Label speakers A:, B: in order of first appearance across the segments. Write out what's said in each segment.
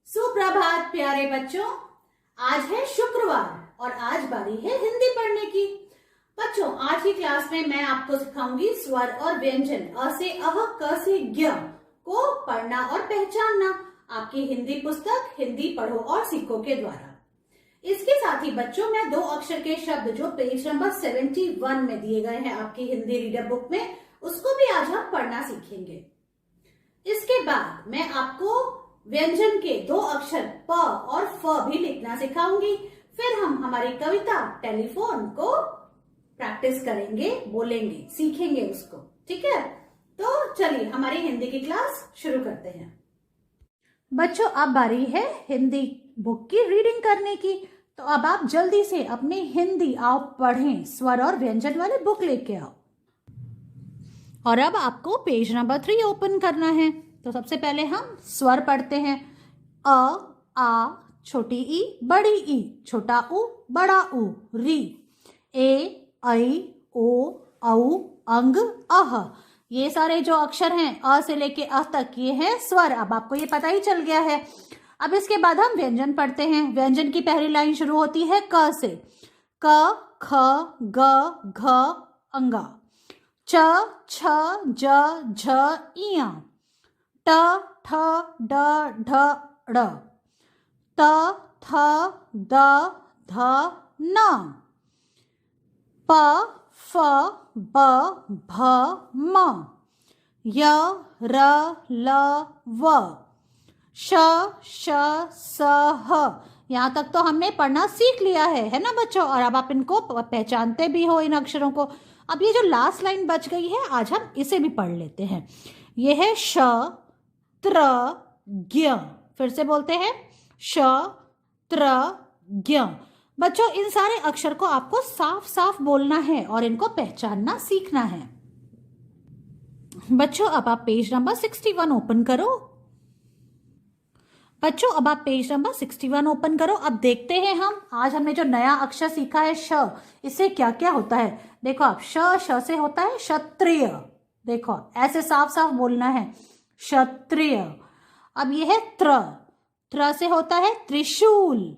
A: सुप्रभात प्यारे बच्चों। आज है शुक्रवार और आज बारी है हिंदी पढ़ने की। बच्चों, आज की क्लास में मैं आपको सिखाऊंगी स्वर और व्यंजन अ से अह, क से ज्ञ को पढ़ना और पहचानना आपकी हिंदी पुस्तक हिंदी पढ़ो और सीखो के द्वारा। इसके साथ ही बच्चों, मैं दो अक्षर के शब्द जो पेज नंबर 71 में दिए गए हैं आपकी हिंदी रीडर बुक में, उसको भी आज हम पढ़ना सीखेंगे। इसके बाद मैं आपको व्यंजन के दो अक्षर प और फ भी लिखना सिखाऊंगी। फिर हम हमारी कविता टेलीफोन को प्रैक्टिस करेंगे, बोलेंगे, सीखेंगे उसको। ठीक है, तो चलिए हमारी हिंदी की क्लास शुरू करते हैं। बच्चों, अब बारी है हिंदी बुक की रीडिंग करने की, तो अब आप जल्दी से अपनी हिंदी आओ पढ़ें, स्वर और व्यंजन वाले बुक लेके आओ। और अब आपको पेज नंबर 3 ओपन करना है। तो सबसे पहले हम स्वर पढ़ते हैं। अ, आ, छोटी ई, बड़ी ई, छोटा उ, बड़ा उ, री, ए, ऐ, ओ, औ, अंग, अह। ये सारे जो अक्षर हैं अ से लेके अ तक, ये हैं स्वर। अब आपको ये पता ही चल गया है। अब इसके बाद हम व्यंजन पढ़ते हैं। व्यंजन की पहली लाइन शुरू होती है क से। क, ख, ग, घ, अंगा। च, छ, ज, झ, इया। ट, ठ, ड, ढ, ड़। त, थ, द, ध, न। प, फ, ब, भ, म। य, र, ल, व। श, श, स, ह। यहाँ तक तो हमने पढ़ना सीख लिया है ना बच्चों? और अब आप इनको पहचानते भी हो, इन अक्षरों को। अब ये जो लास्ट लाइन बच गई है, आज हम इसे भी पढ़ लेते हैं। ये है श, त्र, ज्ञ। फिर से बोलते हैं, श, त्र, ज्ञ। बच्चों, इन सारे अक्षर को आपको साफ साफ बोलना है और इनको पहचानना सीखना है। बच्चों, अब आप पेज नंबर 61 ओपन करो। बच्चों, अब आप पेज नंबर 61 ओपन करो। अब देखते हैं हम आज हमने जो नया अक्षर सीखा है श, इससे क्या क्या होता है। देखो, आप श से होता है क्षत्रिय। देखो, ऐसे साफ साफ बोलना है, क्षत्रिय। अब ये है त्र से होता है त्रिशूल।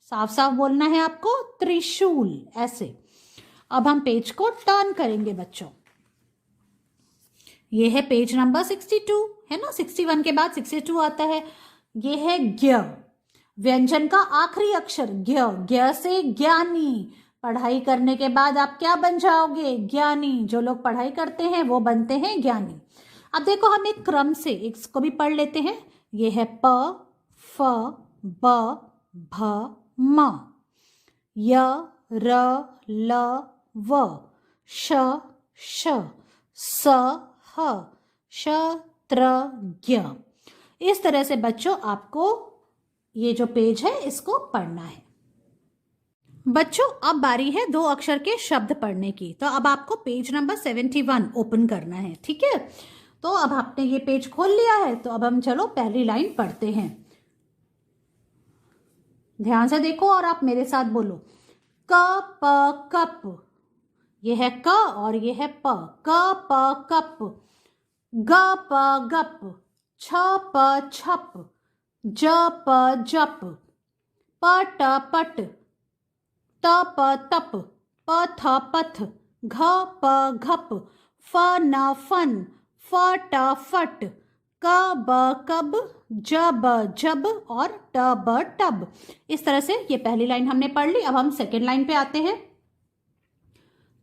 A: साफ साफ बोलना है आपको, त्रिशूल, ऐसे। अब हम पेज को टर्न करेंगे बच्चों। ये है पेज नंबर 62, है ना? 61 के बाद 62 आता है। ये है ज्ञ। व्यंजन का आखिरी अक्षर ज्ञ। ज्ञ से ज्ञानी। पढ़ाई करने के बाद आप क्या बन जाओगे? ज्ञानी। जो लोग पढ़ाई करते हैं वो बनते हैं ज्ञानी। अब देखो, हम एक क्रम से इसको भी पढ़ लेते हैं। ये है प, फ, ब, भ, म। य, र, ल, व। श, श, स, ह, श, त्र, ज्ञ। इस तरह से बच्चों आपको ये जो पेज है इसको पढ़ना है। बच्चों, अब बारी है दो अक्षर के शब्द पढ़ने की। तो अब आपको पेज नंबर 71 ओपन करना है। ठीक है, तो अब आपने ये पेज खोल लिया है, तो अब हम चलो पहली लाइन पढ़ते हैं। ध्यान से देखो और आप मेरे साथ बोलो। क, प, कप। ये है क और ये है प। क, प, कप। ग, प, गप। छ, प, छप। ज, प, जप। प, ट, पट। त, प, तप। प, थ, पथ। घ, प, घप। फ, न, फन। फ, ट, फट। क, ब, कब। ज, ब, जब और ट, ब, टब। इस तरह से ये पहली लाइन हमने पढ़ ली। अब हम सेकेंड लाइन पे आते हैं।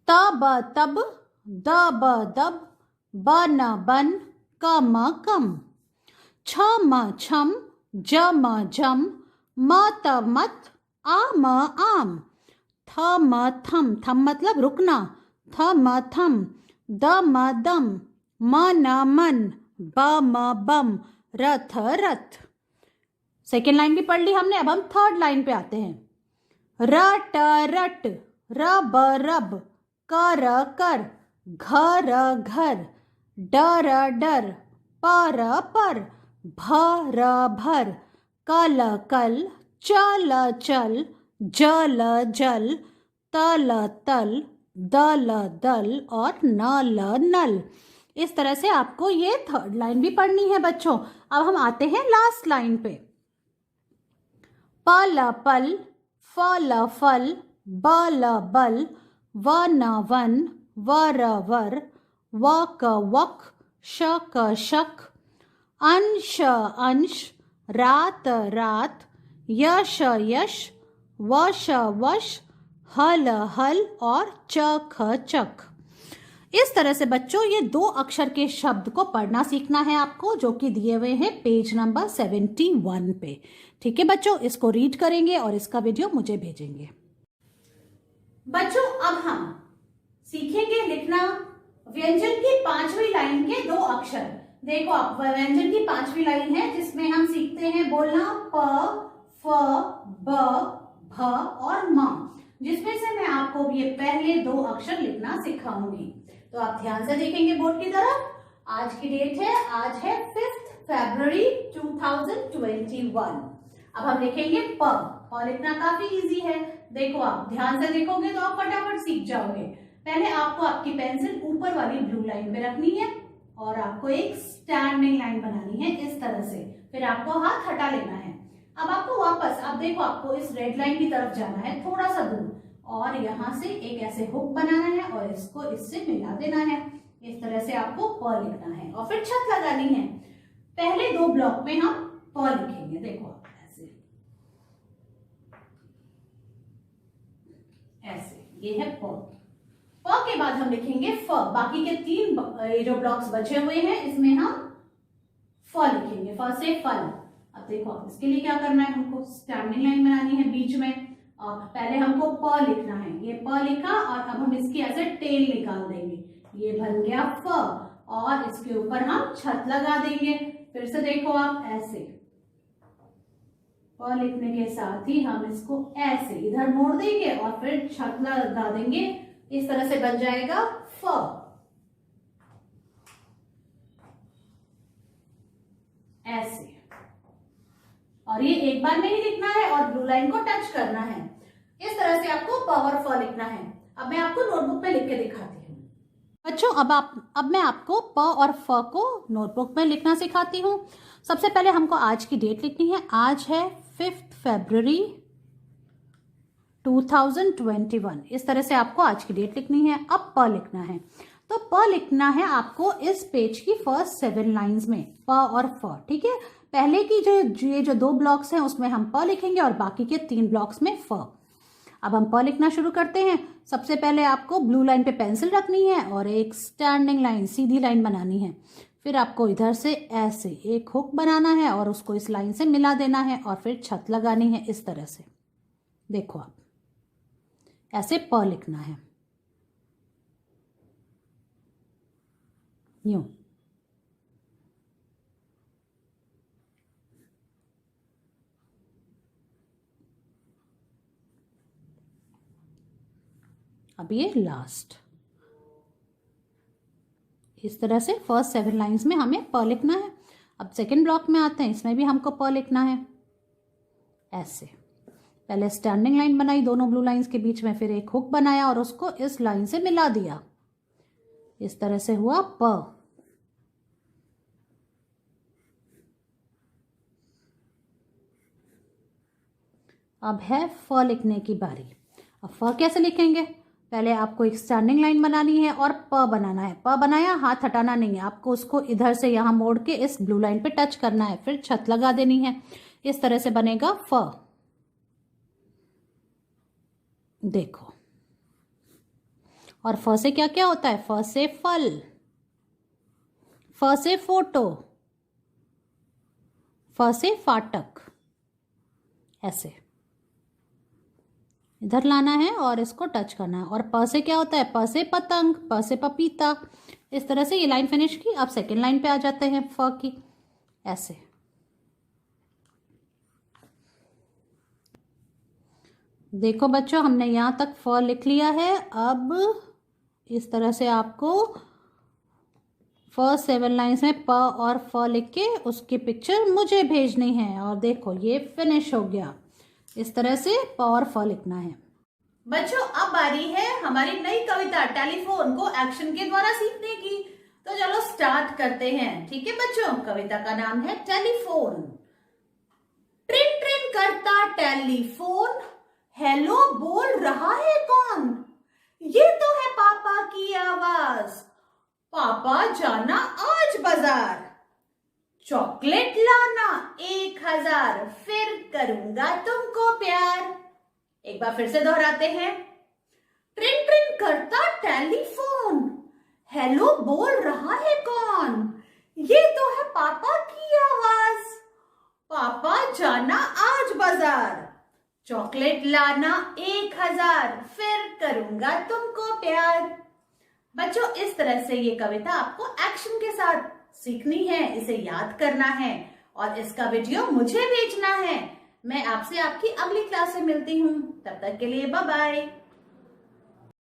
A: त, ब, तब। द, ब, दब। ब, न, बन। क, म, कम। छ, म, छम। ज, म, जम। म, त, मत। आ, म, आम। थ, म, थम। थम मतलब रुकना। थ, म, थम। द, म, दम। म, न, मन। ब, म, बम। रथ, रथ। सेकेंड लाइन भी पढ़ ली हमने। अब हम थर्ड लाइन पे आते हैं। र, ट, रट। र, ब, रब। क, र, कर। घ, र, घर। ड, र, डर। प, र, पर। भ, र, भर। क, ल, कल। च, ल, चल। ज, ल, जल। त, ल, तल। द, ल, दल और न, ल, नल। इस तरह से आपको ये थर्ड लाइन भी पढ़नी है बच्चों। अब हम आते हैं लास्ट लाइन पे। प ल पल, फ ल फल, ब ल बल, व न वन, व र वर, व क वक, श क शक, अंश अंश, रात रात, यश यश, वश वश, हल हल और च ख चक। इस तरह से बच्चों ये 2 अक्षर के शब्द को पढ़ना सीखना है आपको, जो कि दिए हुए हैं पेज नंबर 71 पे। ठीक है बच्चों, इसको रीड करेंगे और इसका वीडियो मुझे भेजेंगे। बच्चों अब हम सीखेंगे लिखना व्यंजन की 5वीं लाइन के 2 अक्षर। देखो आप, व्यंजन की 5वीं लाइन है जिसमें हम सीखते हैं बोलना प, फ, ब, भ और म, जिसमें से मैं आपको ये पहले 2 अक्षर लिखना सिखाऊंगी। तो आप ध्यान से देखेंगे बोर्ड की तरफ। आज की डेट है, आज है 5 फरवरी 2021। अब हम लिखेंगे प। प लिखना काफी इजी है। देखो आप ध्यान से देखोगे तो आप फटाफट सीख जाओगे। पहले आपको आपकी पेंसिल ऊपर वाली ब्लू लाइन पे रखनी है और आपको एक स्टैंडिंग लाइन बनानी है इस तरह से। फिर आपको हाथ हटा लेना है। अब आपको वापस, अब देखो आपको इस रेड लाइन की तरफ जाना है थोड़ा सा दूर और यहाँ से एक ऐसे हुक बनाना है और इसको इससे मिला देना है। इस तरह से आपको प लिखना है और फिर छत लगानी है। पहले 2 ब्लॉक में हम प लिखेंगे। देखो आप ऐसे ऐसे, ये है प। प के बाद हम लिखेंगे फ। बाकी के 3 जो ब्लॉक्स बचे हुए हैं इसमें हम फ लिखेंगे। फ से फल। अब देखो आप इसके लिए क्या करना है, हमको स्टैंडिंग लाइन बनानी है बीच में। और पहले हमको प लिखना है। ये प लिखा और अब हम इसकी ऐसे टेल निकाल देंगे। ये बन गया फ और इसके ऊपर हम छत लगा देंगे। फिर से देखो आप ऐसे प लिखने के साथ ही हम इसको ऐसे इधर मोड़ देंगे और फिर छत लगा देंगे। इस तरह से बन जाएगा फ। ऐसे, और ये एक बार में ही लिखना है और ब्लू लाइन को टच करना है। इस तरह से आपको प और फ लिखना है। अब मैं आपको नोटबुक में लिख के दिखाती हूँ। बच्चों अब मैं आपको प और फ को नोटबुक में लिखना सिखाती हूँ। सबसे पहले हमको आज की डेट लिखनी है। आज है 5 फरवरी 2021। इस तरह से आपको आज की डेट लिखनी है। अब प लिखना है, तो प लिखना है आपको इस पेज की फर्स्ट 7 लाइंस में, प और फ। ठीक है, पहले की ये जो 2 ब्लॉक्स हैं उसमें हम प लिखेंगे और बाकी के 3 ब्लॉक्स में फ। अब हम प लिखना शुरू करते हैं। सबसे पहले आपको ब्लू लाइन पे पेंसिल रखनी है और एक स्टैंडिंग लाइन, सीधी लाइन बनानी है। फिर आपको इधर से ऐसे एक हुक बनाना है और उसको इस लाइन से मिला देना है और फिर छत लगानी है इस तरह से। देखो आप ऐसे प लिखना है, यूं। अब ये लास्ट, इस तरह से फर्स्ट 7 लाइंस में हमें प लिखना है। अब सेकंड ब्लॉक में आते हैं, इसमें भी हमको प लिखना है ऐसे। पहले स्टैंडिंग लाइन बनाई दोनों ब्लू लाइंस के बीच में, फिर एक हुक बनाया और उसको इस लाइन से मिला दिया। इस तरह से हुआ प। अब है फ लिखने की बारी। अब फ कैसे लिखेंगे, पहले आपको एक स्टैंडिंग लाइन बनानी है और प बनाना है। प बनाया, हाथ हटाना नहीं है, आपको उसको इधर से यहाँ मोड़ के इस ब्लू लाइन पे टच करना है, फिर छत लगा देनी है। इस तरह से बनेगा फ। देखो, और फ से क्या क्या होता है, फ से फल, फ से फोटो, फ से फाटक। ऐसे इधर लाना है और इसको टच करना है। और प से क्या होता है, प से पतंग, प से पपीता। इस तरह से ये लाइन फिनिश की। अब सेकेंड लाइन पे आ जाते हैं फ की। ऐसे देखो बच्चों, हमने यहाँ तक फ लिख लिया है। अब इस तरह से आपको फर्स्ट 7 लाइन्स में प और फ लिख के उसकी पिक्चर मुझे भेजनी है। और देखो ये फिनिश हो गया। इस तरह से प और फ लिखना है। बच्चों अब बारी है हमारी नई कविता टेलीफोन को एक्शन के द्वारा सीखने की। तो चलो स्टार्ट करते हैं। ठीक है बच्चों, कविता का नाम है टेलीफोन। ट्रिन ट्रिन करता टेलीफोन, हेलो बोल रहा है कौन? ये तो है पापा की आवाज, पापा जाना आज बाजार, चॉकलेट लाना 1000, फिर करूंगा तुमको प्यार। एक बार फिर से दोहराते हैं। ट्रिन ट्रिन करता टेलीफोन, हेलो बोल रहा है कौन? ये तो है पापा की आवाज, पापा जाना आज बाजार, चॉकलेट लाना 1000, फिर करूंगा तुमको प्यार। बच्चों, इस तरह से ये कविता आपको एक्शन के साथ सीखनी है, इसे याद करना है और इसका वीडियो मुझे भेजना है। मैं आपसे आपकी अगली क्लास में मिलती हूँ, तब तक के लिए बाय बाय।